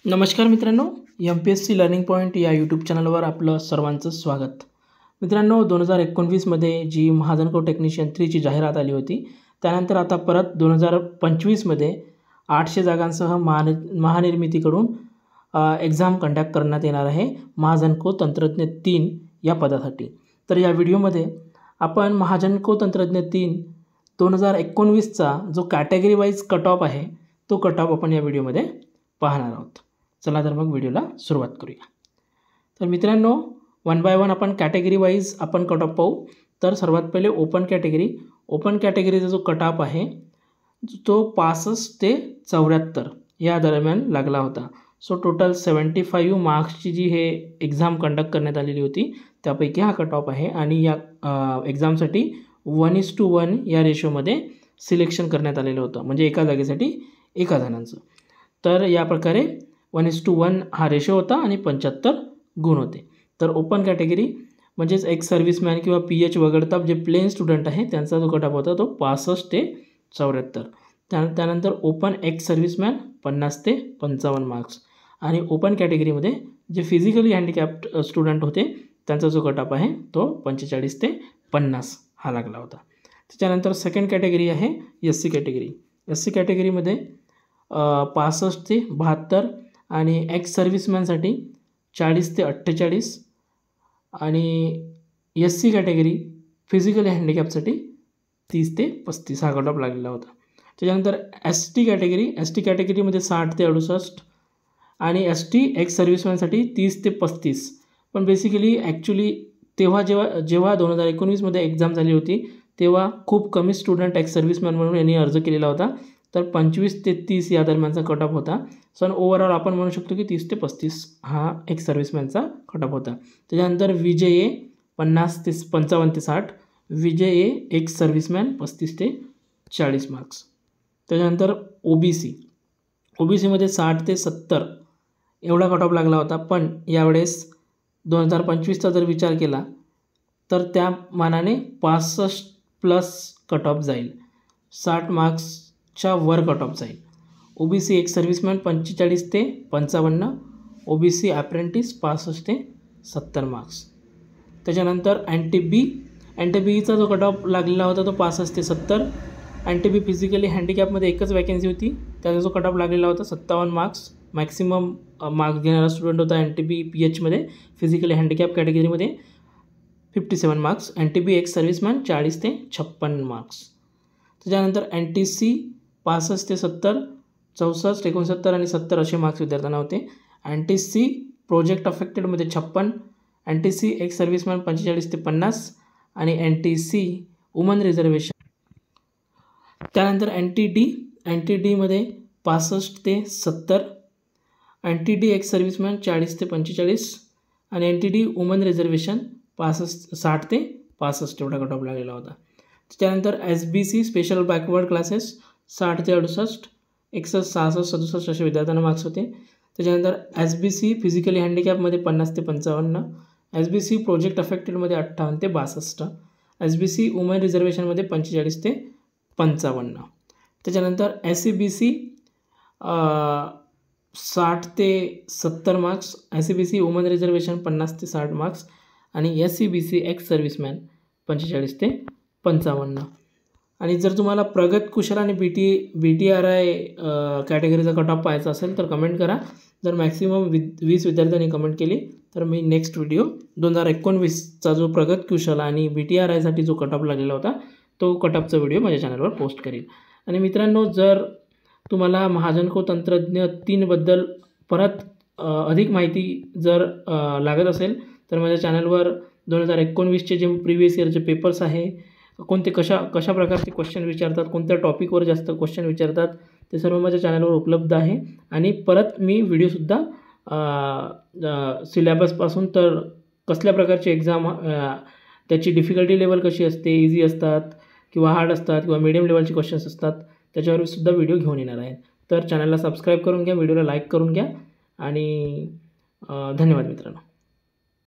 नमस्कार मित्रांनो, MPSC learning point या यूट्यूब चॅनलवर आपलं सर्वांचं स्वागत. मित्रांनो, 2019मध्ये जी महाजन को टेक्निशियन 3ची जाहिरात आली होती, त्यानंतर आता परत 2025मध्ये 800 जागांसह महानिर्मितीकडून एक्झाम कंडक्ट करण्यात येणार आहे महाजन को तंत्रज्ञ 3 या पदासाठी. तर या व्हिडिओमध्ये आपण महाजन को तंत्रज्ञ 3 2019चा जो कॅटेगरी वाईज कट ऑफ आहे तो कट ऑफ आपण या व्हिडिओमध्ये पाहणार आहोत. चला तर मग व्हिडिओला सुरुवात करूया. तर मित्रांनो, वन बाय वन आपण कॅटेगरी वाईज आपण कट ऑफ पाहू. तर सर्वात पहिले ओपन कॅटेगरीचा जो कट ऑफ आहे तो 65 ते 74 या दरम्यान लागला होता. सो टोटल 75 मार्क्सची जी हे एक्झाम कंडक्ट करण्यात आलेली होती त्यापैकी हा कट ऑफ आहे आणि या एक्झामसाठी 1:1 या रेशोमध्ये सिलेक्शन करण्यात आलेलं होतं, म्हणजे एका जागेसाठी एका जणांचं. तर या प्रकारे 1:1 हा रेशो होता आणि 75 गुण होते. तर ओपन कॅटेगरी म्हणजेच एक्स सर्व्हिसमॅन किंवा PH वगळता जे प्लेन स्टुडंट आहे त्यांचा जो कट ऑफ होता तो 65 ते 74. त्यानंतर ओपन एक्स सर्व्हिसमॅन 50 ते 55 मार्क्स आणि ओपन कॅटेगरीमध्ये जे फिजिकली हँडिकॅप्ड स्टुडंट होते त्यांचा जो कट ऑफ आहे तो 45 ते 50 हा लागला होता. त्याच्यानंतर सेकंड कॅटेगरी आहे SC कॅटेगरी. SC कॅटेगरीमध्ये 65 ते 72 आणि एक्स सर्व्हिसमॅनसाठी 40 ते 48 आणि SC कॅटेगरी फिजिकली हँडिकॅपसाठी 30 ते 35 हा कट ऑफ लागलेला होता. त्याच्यानंतर ST कॅटेगरीमध्ये 60 ते 68 आणि ST एक्स सर्व्हिसमॅनसाठी 30 ते 35. पण बेसिकली ॲक्च्युली जेव्हा 2019मध्ये एक्झाम झाली होती तेव्हा खूप कमी स्टुडंट एक्स सर्व्हिसमॅन म्हणून यांनी अर्ज केलेला होता. तर 25 ते 30 या दरम्यानचा कट ऑफ होता. सो ओव्हरऑल आपण म्हणू शकतो की 30 ते 35 हा एक्स सर्व्हिसमॅनचा कट ऑफ होता. त्याच्यानंतर VJA 50 ते 55 ते 60, VJA एक्स सर्व्हिसमॅन 35 ते 40 मार्क्स. त्याच्यानंतर OBCमध्ये 60 ते 70 एवढा कट ऑफ लागला होता. पण यावेळेस 2025चा जर विचार केला तर त्या मानाने 65+ कट ऑफ जाईल, 60 मार्क्सच्या वर कट ऑफ जाईल. OBC एक्स सर्व्हिसमॅन 45 ते 55, OBC अप्रेंटिस 65 ते 70 मार्क्स. त्याच्यानंतर NTBचा जो कट ऑफ लागलेला होता तो 65 ते 70. NTB फिजिकली हँडिकॅपमध्ये एकच वॅकन्सी होती, त्याचा जो कट ऑफ लागलेला होता 57 मार्क्स. मॅक्सिमम मार्क्स घेणारा स्टुडंट होता NTB PHमध्ये फिजिकली हँडिकॅप कॅटेगरीमध्ये 57 मार्क्स. NTB एक्स सर्व्हिसमॅन 40 ते 56 मार्क्स. त्याच्यानंतर NTC 65 ते 70, 64, 69 आणि 70 असे मार्क्स विद्यार्थ्यांना होते. NTC प्रोजेक्ट अफेक्टेडमध्ये 56, NTC एक्स सर्व्हिसमॅन 45 ते 50 आणि NTC वुमन रिझर्वेशन. त्यानंतर NTDमध्ये 65 ते 70, NTD एक्स सर्व्हिसमॅन 40 ते 45 आणि NTD वुमन रिझर्वेशन 60 ते 65 एवढा कट ऑफ लागलेला होता. त्यानंतर SBC स्पेशल बॅकवर्ड क्लासेस 60 ते 68, 61, 66, 67 असे विद्यार्थ्यांना मार्क्स होते. त्याच्यानंतर SBC फिजिकली हँडिकॅपमध्ये 50 ते 55, SBC प्रोजेक्ट अफेक्टेडमध्ये 58 ते 62, SBC वुमन रिझर्वेशनमध्ये 45 ते 55. त्याच्यानंतर SCBC 60 ते 70 मार्क्स, SCBC वुमन रिझर्वेशन 50 ते 60 मार्क्स आणि SCBC एक्स सर्व्हिसमॅन 45 ते 55. आणि जर तुम्हाला प्रगत कुशल आणि BTRI कॅटेगरीचा कट ऑफ पाहायचा असेल तर कमेंट करा. जर मॅक्सिमम 20 विद्यार्थ्यांनी कमेंट केली तर मी नेक्स्ट व्हिडिओ 2019चा जो प्रगत कुशल आणि BTRIसाठी जो कट ऑफ लागलेला होता तो कट ऑफचा व्हिडिओ माझ्या चॅनलवर पोस्ट करेल. आणि मित्रांनो, जर तुम्हाला महाजन को तंत्रज्ञ 3बद्दल परत अधिक माहिती जर लागत असेल तर माझ्या चॅनलवर 2019चे जे प्रिव्हियस इयरचे पेपर्स आहे, कोणते कशा प्रकारचे क्वेश्चन विचारतात, कोणत्या टॉपिकवर जास्त क्वेश्चन विचारतात ते सर्व माझ्या चॅनलवर उपलब्ध आहे. आणि परत मी व्हिडिओसुद्धा सिलेबसपासून तर कसल्या प्रकारची एक्झाम, त्याची डिफिकल्टी लेवल कशी असते, इझी असतात किंवा हार्ड असतात किंवा मीडियम लेवलचे क्वेश्चन्स असतात त्याच्यावर सुद्धा व्हिडिओ घेऊन येणार आहे. तर चॅनलला सबस्क्राईब करून घ्या, व्हिडिओला लाईक करून घ्या आणि धन्यवाद मित्रांनो.